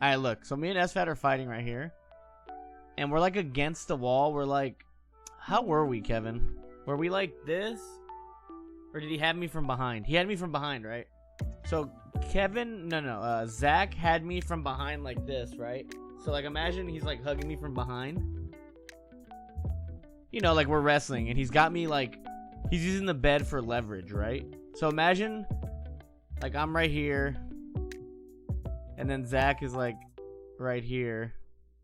All right, look. So me and SFAT are fighting right here. And we're like against the wall. We're like, how were we, Kevin? Were we like this? Or did he have me from behind? He had me from behind, right? So Kevin, Zach had me from behind like this, right? So like imagine he's like hugging me from behind. You know, like we're wrestling and he's got me like, he's using the bed for leverage, right? So imagine like I'm right here and then Zach is like right here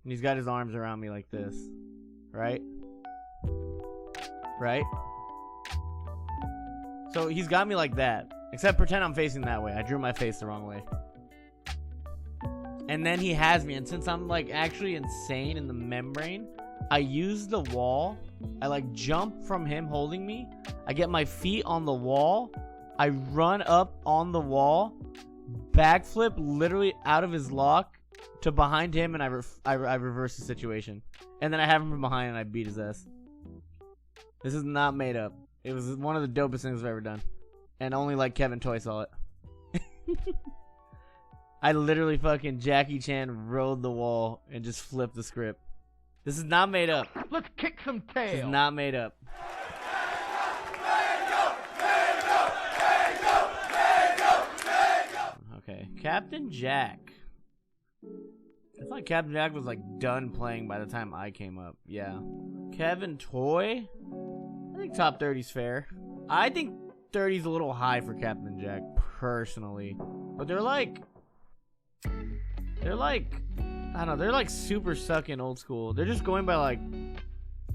and he's got his arms around me like this, right? Right? So he's got me like that. Except pretend I'm facing that way. I drew my face the wrong way. And then he has me. And since I'm like actually insane in the membrane, I use the wall. I like jump from him holding me. I get my feet on the wall. I run up on the wall. Backflip literally out of his lock to behind him. And I reverse the situation. And then I have him from behind and I beat his ass. This is not made up. It was one of the dopest things I've ever done. And only like Kevin Toy saw it. I literally fucking Jackie Chan rode the wall and just flipped the script. This is not made up. Let's kick some tail. This is not made up. Okay, Captain Jack. I thought Captain Jack was like done playing by the time I came up. Yeah. Kevin Toy. I think top 30's fair. I think 30's a little high for Captain Jack, personally. But they're like, I don't know, they're like super sucking old school. They're just going by like,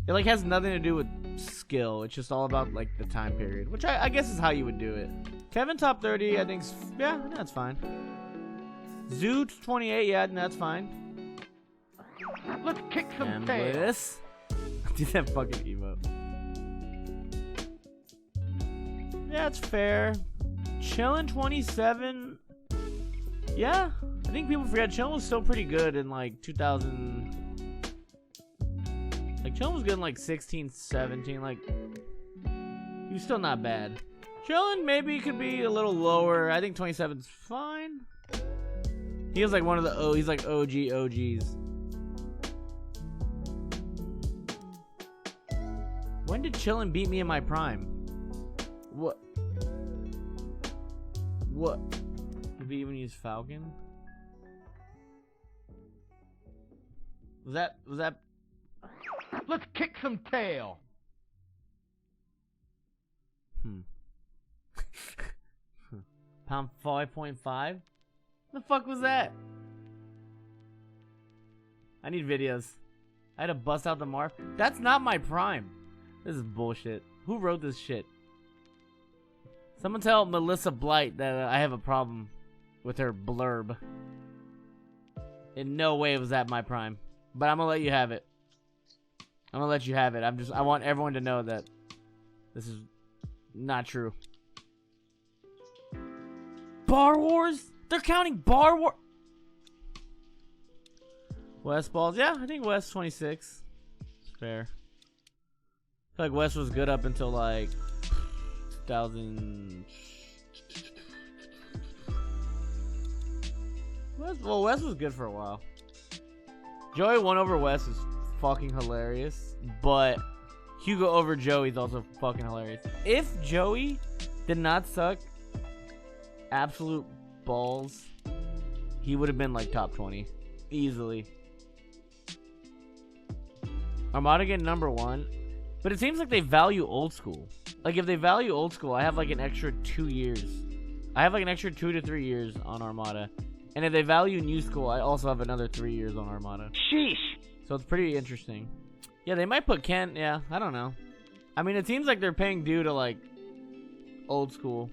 it like has nothing to do with skill. It's just all about like the time period, which I guess is how you would do it. Kevin top 30, I think, yeah, that's fine. Zoot 28, yeah, that's fine. Let's kick some tail. This. Do that fucking emote. Yeah, it's fair. Chillin' 27. Yeah, I think people forget Chillin' was still pretty good in like 2000. Like Chillin' was good in like 16, 17. Like he was still not bad. Chillin' maybe could be a little lower. I think 27's fine. He was like one of the he's like OGs. When did Chillin' beat me in my prime? What? Did we even use Falcon? Was that? Let's kick some tail. Pound 5.5? The fuck was that? I need videos. I had to bust out the Marv. That's not my prime. This is bullshit. Who wrote this shit? Someone tell Melissa Blight that I have a problem with her blurb. In no way was that my prime. But I'm gonna let you have it. I'm gonna let you have it. I want everyone to know that this is not true. Bar Wars? They're counting Bar War. West Balls? Yeah, I think West 26. It's fair. I feel like West was good up until like 2000. Well, West was good for a while. Joey 1 over West is fucking hilarious, but Hugo over Joey is also fucking hilarious. If Joey did not suck absolute balls, he would have been like top 20 easily. Armada getting number 1, but it seems like they value old school. Like if they value old school, I have like an extra 2 years. I have like an extra 2 to 3 years on Armada. And if they value new school, I also have another 3 years on Armada. Sheesh. So it's pretty interesting. Yeah, they might put Ken. Yeah, I don't know. I mean, it seems like they're paying due to like old school.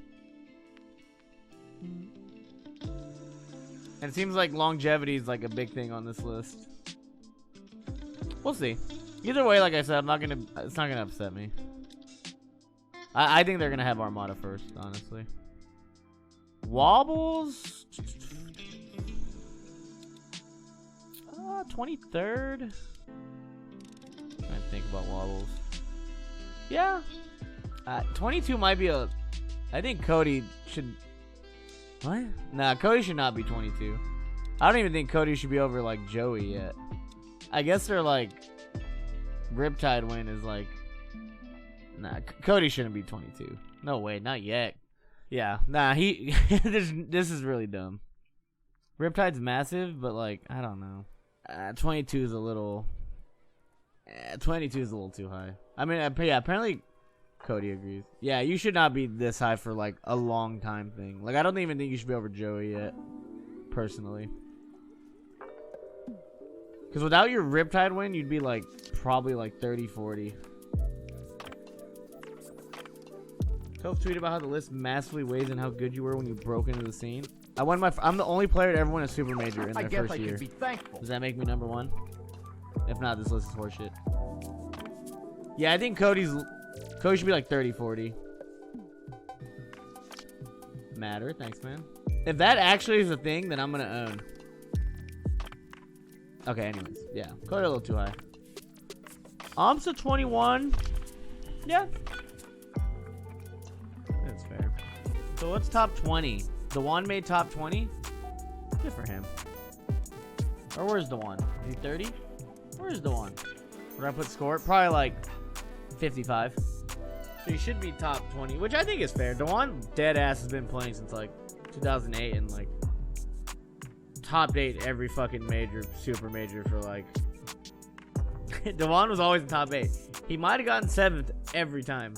And it seems like longevity is like a big thing on this list. We'll see. Either way, like I said, it's not gonna upset me. I think they're gonna have Armada first, honestly. Wobbles. 23rd. Trying to think about Wobbles. Yeah. 22 might be a. I think Cody should. What? Nah, Cody should not be 22. I don't even think Cody should be over like Joey yet. I guess they're like Riptide win is like nah. Cody shouldn't be 22. No way, not yet. Yeah, nah. He this is really dumb. Riptide's massive, but like I don't know. 22 is a little. 22 is a little too high. I mean, yeah. Apparently, Cody agrees. Yeah, you should not be this high for like a long time thing. Like I don't even think you should be over Joey yet, personally. Because without your Riptide win, you'd be like probably like 30, 40. Toph tweeted about how the list massively weighs in how good you were when you broke into the scene. I'm the only player to ever win a super major in their first year. I guess I should be thankful. Does that make me number one? If not, this list is horseshit. Yeah, I think Cody should be like 30, 40. Matter, thanks, man. If that actually is a thing, then I'm gonna own. Okay, anyways, yeah, Cody a little too high. Amsa 21. Yeah, that's fair. So what's top 20? Dewan made top 20. Good for him. Or where's Dewan? Is he 30? Where's Dewan? Where do I put score? Probably like 55. So he should be top 20, which I think is fair. Dewan dead ass has been playing since like 2008 and like top 8 every fucking major, super major for like. Dewan was always in top 8. He might have gotten 7th every time.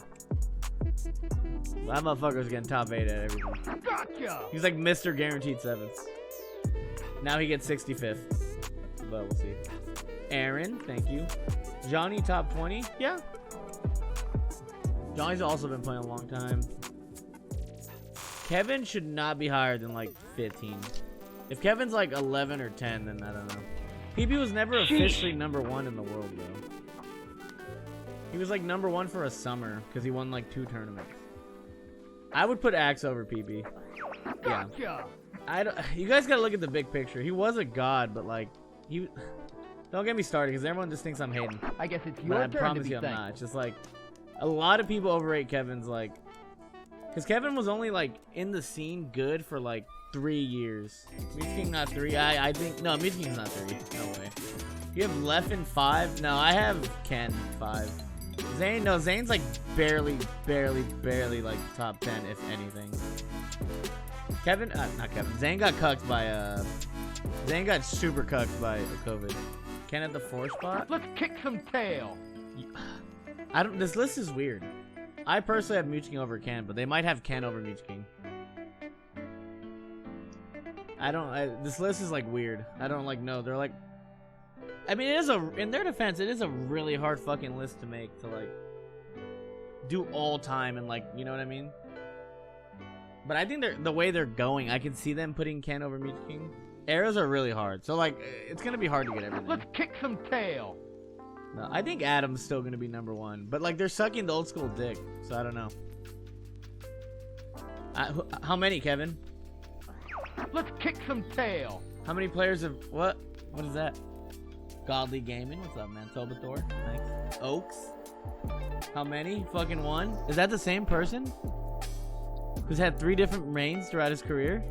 That motherfucker's getting top 8 at everything. Gotcha! He's like Mr. Guaranteed 7th. Now he gets 65th. But we'll see. Aaron, thank you. Johnny, top 20. Yeah. Johnny's also been playing a long time. Kevin should not be higher than like 15. If Kevin's like 11 or 10, then I don't know. PB was never officially number 1 in the world, though. He was like number 1 for a summer because he won like 2 tournaments. I would put Axe over PB. Gotcha. Yeah. You guys gotta look at the big picture. He was a god, but like don't get me started because everyone just thinks I'm hating. I guess it's But your I turn to promise be you I'm thankful. not. It's just like a lot of people overrate Kevin's like, because Kevin was only like in the scene good for like 3 years. Meat King not 3. I think no, Meat King's not 3. No way. You have Leffen 5. No, I have Ken 5. Zane, no, Zane's like barely like top 10 if anything. Kevin, not Kevin. Zane got cucked by Zane got super cucked by COVID. Ken at the 4 spot. Let's kick some tail. This list is weird. I personally have Mew King over Ken, but they might have Ken over Mew King. This list is like weird. I don't like know. They're like, I mean, in their defense, it is a really hard fucking list to make to like do all time and like, you know what I mean? But I think the way they're going, I can see them putting Ken over Mew King. Arrows are really hard, so like it's gonna be hard to get everything. Let's kick some tail. No, I think Adam's still gonna be number 1, but like they're sucking the old school dick, so I don't know. How many, Kevin? Let's kick some tail. How many players have what? What is that? Godly Gaming, what's up, man? Tobathor, thanks. Oaks, how many? Fucking 1. Is that the same person? Who's had 3 different reigns throughout his career?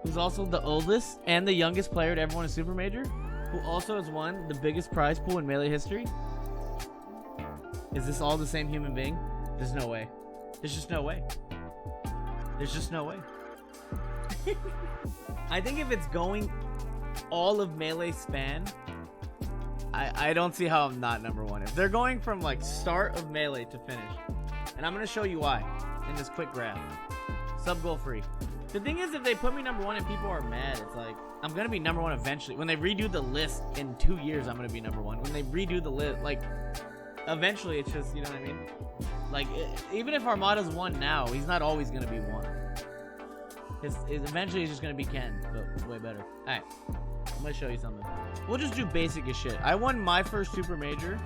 Who's also the oldest and the youngest player to ever win a super major? Who also has won the biggest prize pool in Melee history? Is this all the same human being? There's no way. There's just no way. There's just no way. I think if it's going all of Melee span, I don't see how I'm not number 1. If they're going from like start of Melee to finish, and I'm gonna show you why in this quick graph. Sub goal free. The thing is, if they put me number 1 and people are mad, it's like I'm gonna be number 1 eventually. When they redo the list in 2 years, I'm gonna be number 1. When they redo the list, like eventually, it's just, you know what I mean? Like even if Armada's 1 now, he's not always gonna be 1. Eventually, he's just gonna be Ken, but way better. All right, I'm gonna show you something. We'll just do basic as shit. I won my first super major,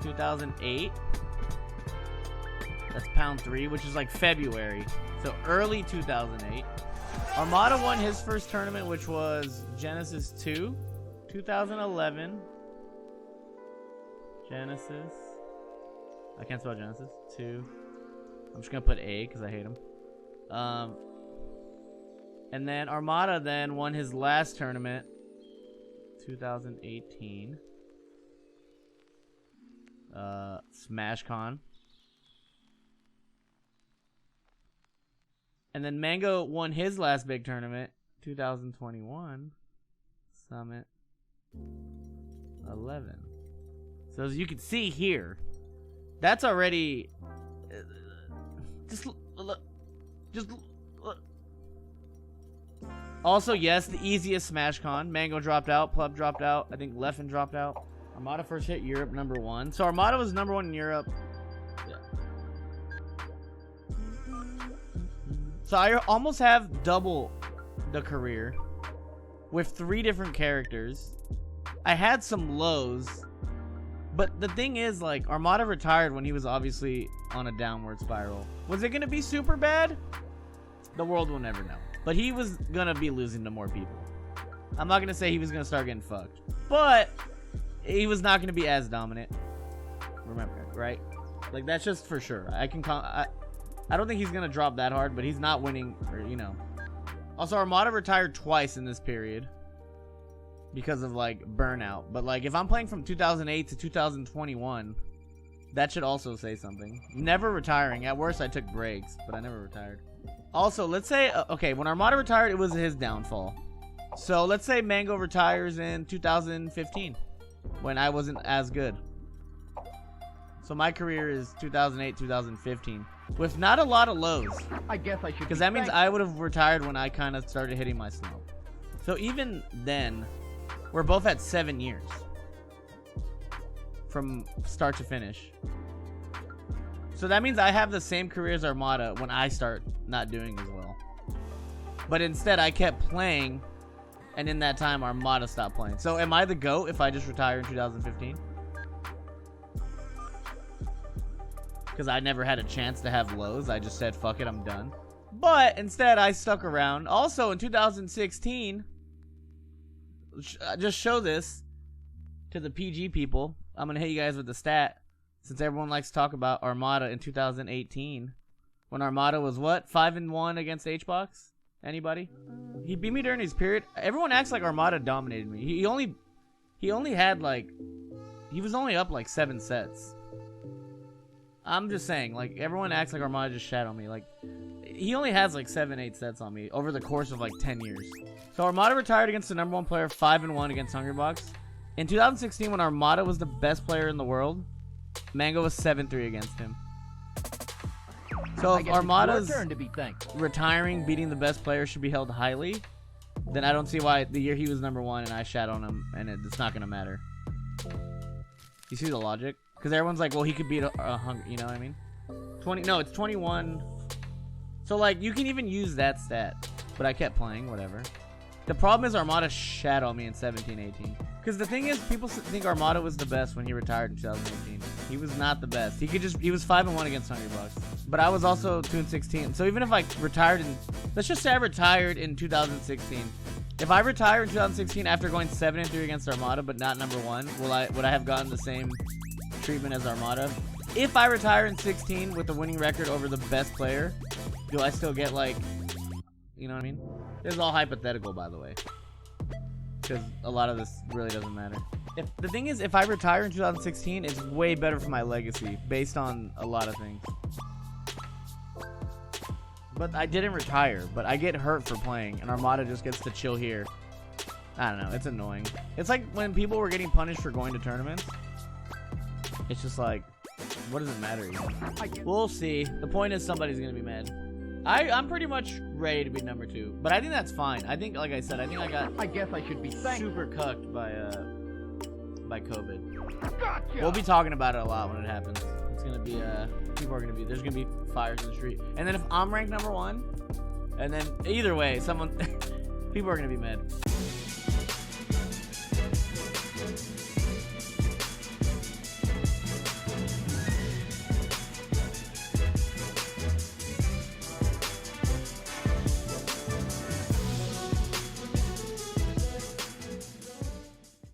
2008. That's pound 3, which is like February. So early 2008. Armada won his first tournament, which was Genesis 2, 2011. Genesis. I can't spell Genesis. 2. I'm just gonna put A because I hate him. And then Armada then won his last tournament, 2018. SmashCon. And then Mango won his last big tournament, 2021 Summit 11. So as you can see here, that's already just look. Also, yes, the easiest SmashCon. Mango dropped out, Plub dropped out, I think Leffen dropped out. Armada first hit Europe #1. So Armada was #1 in Europe. Yeah. So I almost have double the career with 3 different characters. I had some lows, but the thing is, like, Armada retired when he was obviously on a downward spiral. Was it gonna be super bad? The world will never know. But he was gonna be losing to more people. I'm not gonna say he was gonna start getting fucked, but he was not gonna be as dominant. Remember, right? Like, that's just for sure. I don't think he's gonna drop that hard, but he's not winning, or, you know. Also, Armada retired twice in this period because of, like, burnout. But, like, if I'm playing from 2008 to 2021, that should also say something. Never retiring. At worst, I took breaks, but I never retired. Also, let's say, okay, when Armada retired, it was his downfall. So let's say Mango retires in 2015, when I wasn't as good. So my career is 2008, 2015, with not a lot of lows. I guess I should. Because that means I would have retired when I kind of started hitting my slope. So even then, we're both at 7 years from start to finish. So that means I have the same career as Armada when I start not doing as well. But instead, I kept playing, and in that time, Armada stopped playing. So am I the GOAT if I just retire in 2015? Because I never had a chance to have lows. I just said, fuck it, I'm done. But instead, I stuck around. Also, in 2016, just show this to the PG people. I'm going to hit you guys with the stat. Since everyone likes to talk about Armada in 2018. When Armada was what? 5-1 against HBox? Anybody? He beat me during his period. Everyone acts like Armada dominated me. He only had like... He was only up like 7 sets. I'm just saying, like, everyone acts like Armada just shat on me. Like, he only has like 7-8 sets on me over the course of like 10 years. So Armada retired against the #1 player, 5-1 against Hungrybox. In 2016, when Armada was the best player in the world, Mango was 7-3 against him. So if Armada's retiring, beating the best player should be held highly, then I don't see why the year he was #1 and I shat on him, and it's not gonna matter. You see the logic? Because everyone's like, well, he could beat a Hungry, you know what I mean? It's 21. So like, you can even use that stat, but I kept playing, whatever. The problem is Armada shat on me in 17-18. Because the thing is, people think Armada was the best when he retired in 2018. He was not the best. He was 5-1 against Hungrybox. But I was also 2-16. So even if I retired let's just say I retired in 2016. If I retire in 2016 after going 7-3 against Armada, but not #1, would I have gotten the same treatment as Armada? If I retire in 16 with a winning record over the best player, do I still get, like, you know what I mean? This is all hypothetical, by the way, because a lot of this really doesn't matter. The thing is, if I retire in 2016, it's way better for my legacy based on a lot of things. But I didn't retire, but I get hurt for playing, and Armada just gets to chill here. I don't know, it's annoying. It's like when people were getting punished for going to tournaments. It's just like, what does it matter? We'll see. The point is, somebody's gonna be mad. I'm pretty much ready to be #2, but I think that's fine. I think, like I said, I think I got. I guess I should be super cucked by COVID. Gotcha. We'll be talking about it a lot when it happens. It's gonna be there's gonna be fires in the street. And then if I'm ranked #1, and then either way, people are gonna be mad.